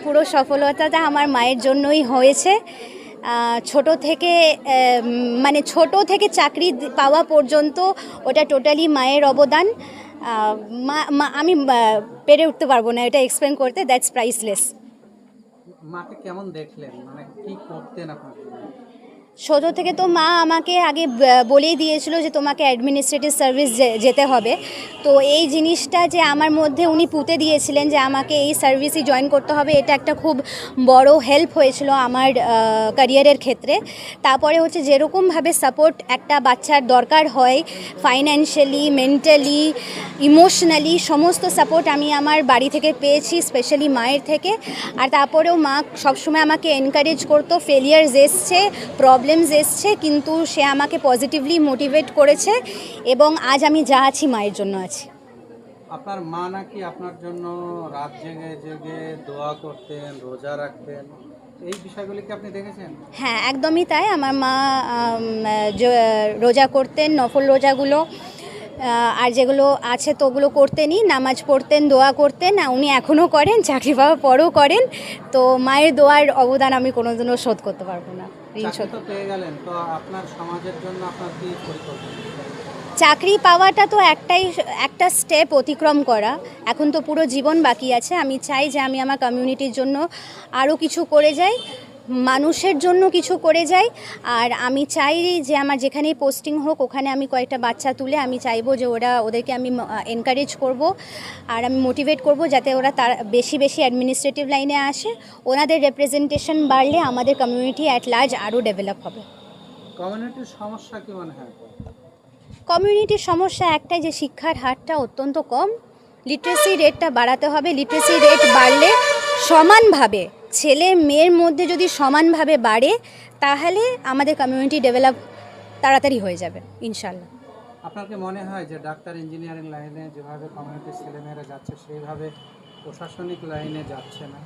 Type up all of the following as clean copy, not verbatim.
পুরো সফলতাটা আমার মায়ের জন্যই হয়েছে। ছোট থেকে মানে ছোট থেকে চাকরি পাওয়া পর্যন্ত ওটা টোটালি মায়ের অবদান। আমি পেরে উঠতে পারবো না এটা এক্সপ্লেন করতে, দ্যাটস প্রাইসলেস। মাকে কেমন দেখলেন, মানে কি করতেন আপনার? ছোট থেকে তো মা আমাকে আগে বলেই দিয়েছিল যে তোমাকে অ্যাডমিনিস্ট্রেটিভ সার্ভিস যেতে হবে। তো এই জিনিসটা যে আমার মধ্যে উনি পুঁতে দিয়েছিলেন যে আমাকে এই সার্ভিসই জয়েন করতে হবে, এটা একটা খুব বড় হেল্প হয়েছিল আমার ক্যারিয়ারের ক্ষেত্রে। তারপরে হচ্ছে যেরকমভাবে সাপোর্ট একটা বাচ্চার দরকার হয়, ফাইন্যান্সিয়ালি, মেন্টালি, ইমোশনালি সমস্ত সাপোর্ট আমি আমার বাড়ি থেকে পেয়েছি, স্পেশালি মায়ের থেকে। আর তারপরেও মা সবসময় আমাকে এনকারেজ করতো। ফেলিয়ার্স এসছে, প্রবলেমস এসছে, কিন্তু সে আমাকে পজিটিভলি মোটিভেট করেছে এবং আজ আমি যা আছি মায়ের জন্য আছি। আপনার মা নাকি আপনার জন্য রাত জেগে জেগে দোয়া করতেন, রোজা রাখতেন, এই বিষয়গুলি কি আপনি দেখেছেন? হ্যাঁ, একদমই তাই। আমার মা রোজা করতেন, নফল রোজাগুলো, আর যেগুলো আছে তো ওগুলো করতেনই, নামাজ পড়তেন, দোয়া করতেন। উনি এখনও করেন, চাকরি পাওয়ার পরও করেন। তো মায়ের দোয়ার অবদান আমি কোনোদিনও শোধ করতে পারবো না। চাকরি তো পেয়ে গেলেন, তো আপনার সমাজের জন্য আপনার কি পরিকল্পনা? চাকরি পাওয়াটা তো একটা স্টেপ অতিক্রম করা, এখন তো পুরো জীবন বাকি আছে। আমি চাই যে আমি আমার কমিউনিটির জন্য আরও কিছু করে যাই, মানুষের জন্য কিছু করে যাই। আর আমি চাই যে আমার যেখানেই পোস্টিং হোক ওখানে আমি কয়েকটা বাচ্চা তুলে আমি চাইবো যে ওদেরকে আমি এনকারেজ করব আর আমি মোটিভেট করব যাতে ওরা তার বেশি বেশি অ্যাডমিনিস্ট্রেটিভ লাইনে আসে। ওনাদের রিপ্রেজেন্টেশন বাড়লে আমাদের কমিউনিটি অ্যাট লার্জ আরও ডেভেলপ হবে। কমিউনিটির সমস্যা কি মনে হয়? কমিউনিটির সমস্যা একটাই, যে শিক্ষার হারটা অত্যন্ত কম। লিটারেসি রেটটা বাড়াতে হবে। লিটারেসি রেট বাড়লে সমানভাবে ছেলে মেয়ের মধ্যে যদি সমানভাবে বাড়ে তাহলে আমাদের কমিউনিটি ডেভেলপ তাড়াতাড়ি হয়ে যাবে ইনশাল্লাহ। আপনার কি মনে হয় যে ডাক্তার, ইঞ্জিনিয়ারিং লাইনে যেভাবে কমিউনিটির ছেলেমেয়েরা যাচ্ছে সেইভাবে প্রশাসনিক লাইনে যাচ্ছে না?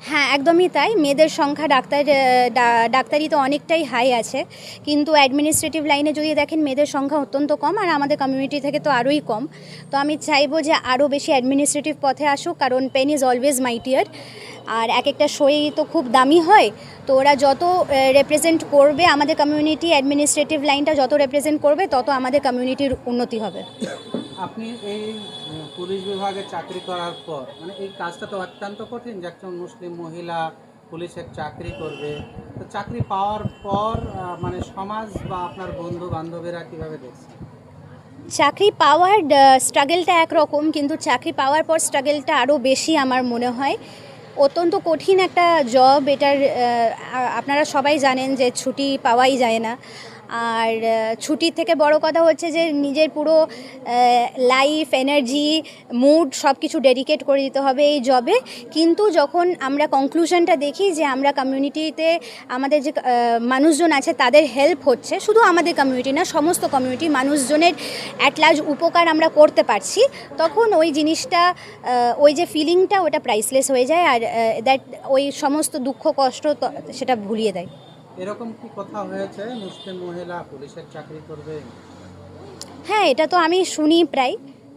হ্যাঁ, একদমই তাই। মেয়েদের সংখ্যা ডাক্তারি তো অনেকটাই হাই আছে, কিন্তু অ্যাডমিনিস্ট্রেটিভ লাইনে যদি দেখেন মেয়েদের সংখ্যা অত্যন্ত কম, আর আমাদের কমিউনিটি থেকে তো আরোই কম। তো আমি চাইবো যে আরও বেশি অ্যাডমিনিস্ট্রেটিভ পথে আসুক, কারণ পেন ইজ অলওয়েজ মাইটিয়ার। আর এক একটা সই তো খুব দামি হয়। তো ওরা যত রিপ্রেজেন্ট করবে আমাদের কমিউনিটি, অ্যাডমিনিস্ট্রেটিভ লাইনটা যত রিপ্রেজেন্ট করবে তত আমাদের কমিউনিটির উন্নতি হবে। আপনি এই পুলিশ বিভাগে চাকরি করার পর, মানে এই কাজটা তো অত্যন্ত কঠিন যে একজন মুসলিম মহিলা পুলিশের চাকরি করবে, তো চাকরি পাওয়ার পর মানে সমাজ বা আপনার বন্ধু বান্ধবীরা কীভাবে দেখছে? চাকরি পাওয়ার স্ট্রাগলটা একরকম, কিন্তু চাকরি পাওয়ার পর স্ট্রাগলটা আরও বেশি আমার মনে হয়। অত্যন্ত কঠিন একটা জব এটার। আপনারা সবাই জানেন যে ছুটি পাওয়াই যায় না। আর ছুটির থেকে বড় কথা হচ্ছে যে নিজের পুরো লাইফ, এনার্জি, মুড সব কিছু ডেডিকেট করে দিতে হবে এই জবে। কিন্তু যখন আমরা কনক্লুশনটা দেখি যে আমরা কমিউনিটিতে আমাদের যে মানুষজন আছে তাদের হেল্প হচ্ছে, শুধু আমাদের কমিউনিটি না, সমস্ত কমিউনিটি মানুষজনের অ্যাট লার্জ উপকার আমরা করতে পারছি, তখন ওই জিনিসটা, ওই যে ফিলিংটা, ওটা প্রাইসলেস হয়ে যায়। আর দ্যাট ওই সমস্ত দুঃখ কষ্ট সেটা ভুলিয়ে দেয়। এরকম কি কথা হয়েছে মুসলিম মহিলা পুলিশের চাকরি করবে? হ্যাঁ, এটা তো আমি শুনি প্রায়,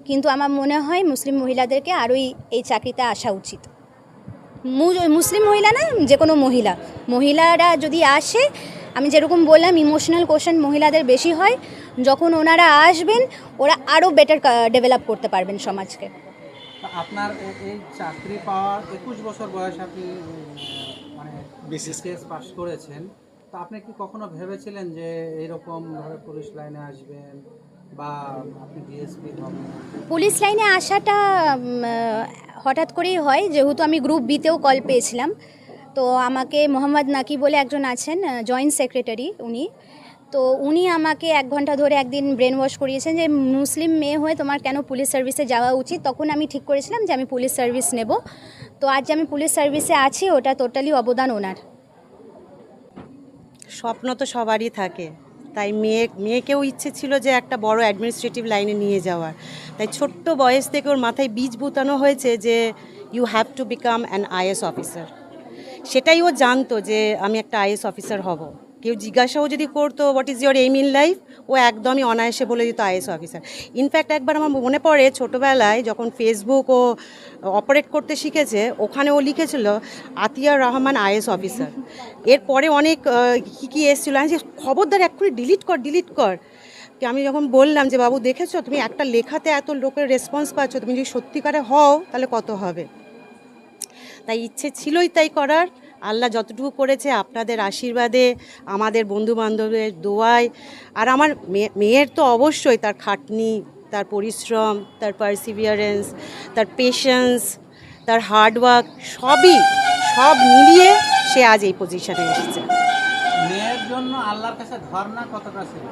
কিন্তু আমার মনে হয় মুসলিম মহিলাদেরকে আরোই এই চাকরিতে আসা উচিত। মুসলিম মহিলা না, যে কোনো মহিলারা যদি আসে, আমি যেরকম বললাম ইমোশনাল কোশ্চেন মহিলাদের বেশি হয়, যখন ওনারা আসবেন ওরা আরও বেটার ডেভেলপ করতে পারবেন সমাজকে। আপনার এই চাকরি পাওয়ার 21 বছর বয়স, আপনি মানে বিসিএস পাস করেছেন, তো আপনি কি কখনো ভেবেছিলেন যে এইরকমভাবে পুলিশ লাইনে আসবেন বা আপনি ডিএসপি হবেন? পুলিশ লাইনে আসাটা হঠাৎ করেই হয়, যেহেতু আমি গ্রুপ বিতেও কল পেয়েছিলাম। তো আমাকে মোহাম্মদ নাকি বলে একজন আছেন, জয়েন্ট সেক্রেটারি উনি আমাকে 1 ঘন্টা ধরে একদিন ব্রেন ওয়াশ করিয়েছেন যে মুসলিম মেয়ে হয়ে তোমার কেন পুলিশ সার্ভিসে যাওয়া উচিত। তখন আমি ঠিক করেছিলাম যে আমি পুলিশ সার্ভিস নেব। তো আজ আমি পুলিশ সার্ভিসে আছি, ওটা টোটালি অবদান ওনার। স্বপ্ন তো সবারই থাকে, তাই মেয়েকেও ইচ্ছে ছিল যে একটা বড় অ্যাডমিনিস্ট্রেটিভ লাইনে নিয়ে যাওয়ার। তাই ছোট্ট বয়স থেকে ওর মাথায় বীজ বুতানো হয়েছে যে you have to become an IAS officer. সেটাই ও জানতো যে আমি একটা আইএস অফিসার হব। কেউ জিজ্ঞাসাও যদি করতো what is your aim in life, ও একদমই অনায়াসে বলে দিত আইএস অফিসার। ইনফ্যাক্ট একবার আমার মনে পড়ে ছোটোবেলায় যখন ফেসবুক ও অপারেট করতে শিখেছে, ওখানে ও লিখেছিল আতিয়ার রহমান আইএস অফিসার। এরপরে অনেক কী এসেছিলো, আমি যে খবরদার এক্ষুনি ডিলিট কর। আমি যখন বললাম যে বাবু দেখেছো তুমি একটা লেখাতে এত লোকের রেসপন্স পাচ্ছ, তুমি যদি সত্যিকারে হও তাহলে কত হবে। তাই ইচ্ছে ছিলই তাই করার। আল্লাহ যতটুকু করেছে আপনাদের আশীর্বাদে, আমাদের বন্ধুবান্ধবের দোয়ায়, আর আমার মেয়ের তো অবশ্যই তার খাটনি, তার পরিশ্রম, তার পারসিভিয়ারেন্স, তার পেশেন্স, তার হার্ডওয়ার্ক, সব মিলিয়ে সে আজ এই পজিশনে এসেছে। মেয়ের জন্য আল্লাহর কাছে ধর্ণা কতটা ছিল?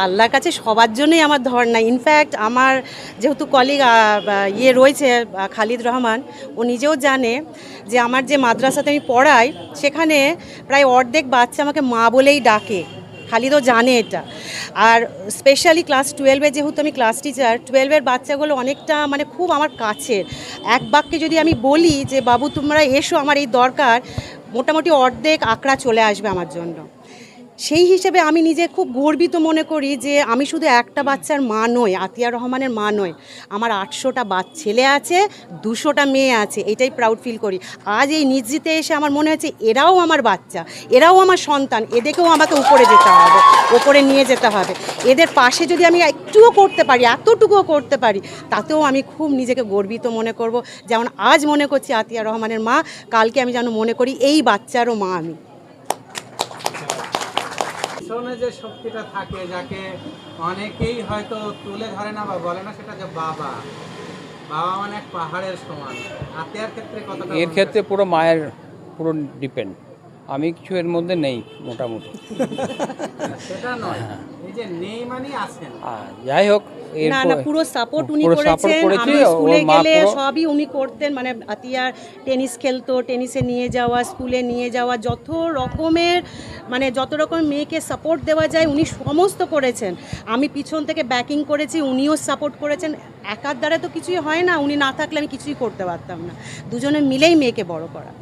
আল্লাহর কাছে সবার জন্যই আমার ধর্ণা। ইনফ্যাক্ট আমার যেহেতু কলিগ রয়েছে খালিদ রহমান, ও নিজেও জানে যে আমার যে মাদ্রাসাতে আমি পড়াই সেখানে প্রায় অর্ধেক বাচ্চা আমাকে মা বলেই ডাকে। খালিদও জানে এটা। আর স্পেশালি ক্লাস 12-এ যেহেতু আমি ক্লাস টিচার, 12-এর বাচ্চাগুলো অনেকটা মানে খুব আমার কাছের। এক বাক্যে যদি আমি বলি যে বাবু তোমরা এসো আমার এই দরকার, মোটামুটি অর্ধেক আঁকড়া চলে আসবে আমার জন্য। সেই হিসেবে আমি নিজে খুব গর্বিত মনে করি যে আমি শুধু একটা বাচ্চার মা নই, আতিয়ার রহমানের মা নই, আমার 800টা ছেলে আছে, 200টা মেয়ে আছে, এটাই প্রাউড ফিল করি। আজ এই নিশ্চিতে এসে আমার মনে হচ্ছে এরাও আমার বাচ্চা, এরাও আমার সন্তান, এদেরকেও আমাকে উপরে যেতে হবে, ওপরে নিয়ে যেতে হবে। এদের পাশে যদি আমি একটুও করতে পারি, এতটুকুও করতে পারি, তাতেও আমি খুব নিজেকে গর্বিত মনে করব। যেমন আজ মনে করছি আতিয়ার রহমানের মা, কালকে আমি যেন মনে করি এই বাচ্চারও মা আমি। পিছনে যে শক্তিটা থাকে, যাকে অনেকেই হয়তো তুলে ধরে না বা বলে না, সেটা যে বাবা মানে এক পাহাড়ের সমান। আতিয়ার ক্ষেত্রে কতটা? এর ক্ষেত্রে পুরো মায়ের পুরো ডিপেন্ড, আমি কিছু এর মধ্যে নেই মোটামুটি। সেটা নয়, এই যে নেই মানে আছেন। যাই হোক, না পুরো সাপোর্ট উনি পুরো support করেছেন। করেছে, আমি স্কুলে ওর মা গেলে পুরো- সবই উনি করতেন। মানে আতিয়ার টেনিস খেলতো, টেনিসে নিয়ে যাওয়া, স্কুলে নিয়ে যাওয়া, যত রকমের মেয়েকে সাপোর্ট দেওয়া যায় উনি সমস্ত করেছেন। আমি পিছন থেকে ব্যাকিং করেছি, উনিও সাপোর্ট করেছেন। একার দ্বারা তো কিছুই হয় না, উনি না থাকলে আমি কিছুই করতে পারতাম না। দুজনে মিলেই মেয়েকে বড় করা।